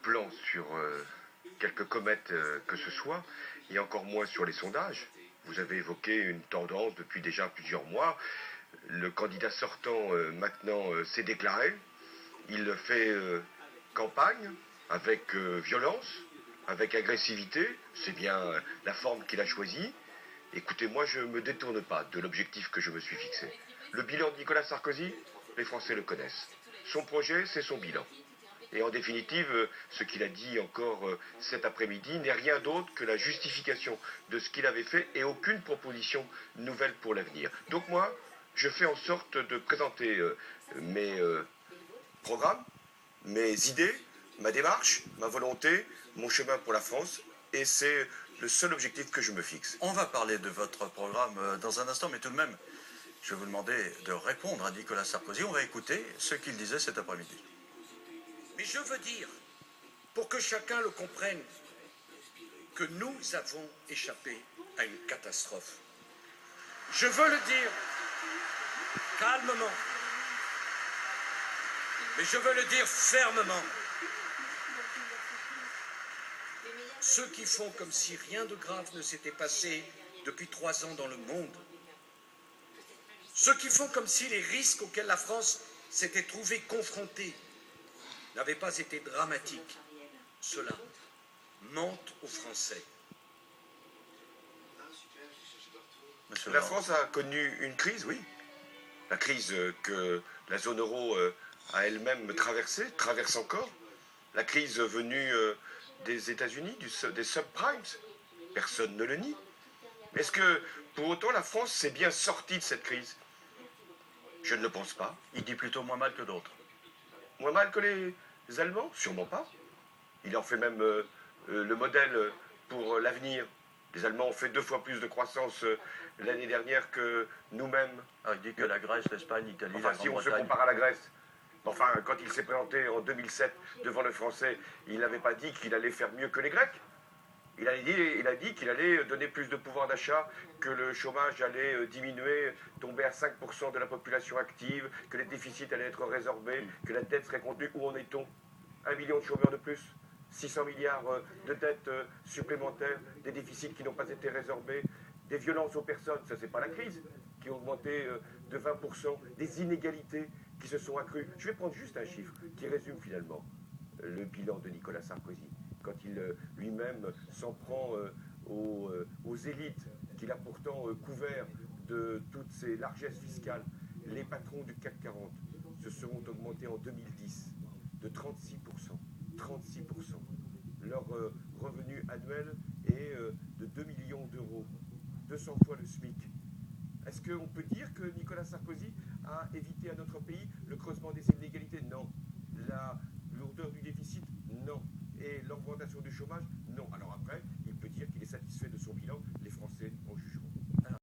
plan sur quelques comètes que ce soit, et encore moins sur les sondages. Vous avez évoqué une tendance depuis déjà plusieurs mois. Le candidat sortant maintenant s'est déclaré. Il fait campagne avec violence, avec agressivité. C'est bien la forme qu'il a choisie. Écoutez, moi je ne me détourne pas de l'objectif que je me suis fixé. Le bilan de Nicolas Sarkozy, les Français le connaissent. Son projet, c'est son bilan. Et en définitive, ce qu'il a dit encore cet après-midi n'est rien d'autre que la justification de ce qu'il avait fait et aucune proposition nouvelle pour l'avenir. Donc moi, je fais en sorte de présenter mes programmes, mes idées, ma démarche, ma volonté, mon chemin pour la France, et c'est le seul objectif que je me fixe. On va parler de votre programme dans un instant, mais tout de même, je vais vous demander de répondre à Nicolas Sarkozy. On va écouter ce qu'il disait cet après-midi. Mais je veux dire, pour que chacun le comprenne, que nous avons échappé à une catastrophe. Je veux le dire calmement, mais je veux le dire fermement. Ceux qui font comme si rien de grave ne s'était passé depuis 3 ans dans le monde, ceux qui font comme si les risques auxquels la France s'était trouvée confrontée n'avaient pas été dramatiques, cela mentent aux Français. La France a connu une crise, oui. La crise que la zone euro a elle-même traverse encore. La crise venue des États-Unis, des subprimes. Personne ne le nie. Mais est-ce que, pour autant, la France s'est bien sortie de cette crise? Je ne le pense pas. Il dit plutôt moins mal que d'autres. Moins mal que les Allemands? Sûrement pas. Il en fait même le modèle pour l'avenir. Les Allemands ont fait 2 fois plus de croissance l'année dernière que nous-mêmes. Ah, il dit que la Grèce, l'Espagne, l'Italie, Enfin, la si on se Grande-Bretagne... compare à la Grèce. Enfin, quand il s'est présenté en 2007 devant le Français, il n'avait pas dit qu'il allait faire mieux que les Grecs. Il a dit qu'il allait donner plus de pouvoir d'achat, que le chômage allait diminuer, tomber à 5% de la population active, que les déficits allaient être résorbés, que la dette serait contenue. Où en est-on? 1 million de chômeurs de plus, 600 milliards de dettes supplémentaires, des déficits qui n'ont pas été résorbés, des violences aux personnes, ça c'est pas la crise, qui ont augmenté de 20%, des inégalités qui se sont accrues. Je vais prendre juste un chiffre qui résume finalement le bilan de Nicolas Sarkozy, quand il lui-même s'en prend aux élites qu'il a pourtant couvert de toutes ces largesses fiscales. Les patrons du CAC 40 se seront augmentés en 2010 de 36%. 36%. Leur revenu annuel est de 2 millions d'euros, 200 fois le SMIC. Est-ce qu'on peut dire que Nicolas Sarkozy a évité à notre pays le creusement des inégalités? Non. La lourdeur du déficit? Non. Et l'augmentation du chômage? Non. Alors après, il peut dire qu'il est satisfait de son bilan. Les Français en jugeront.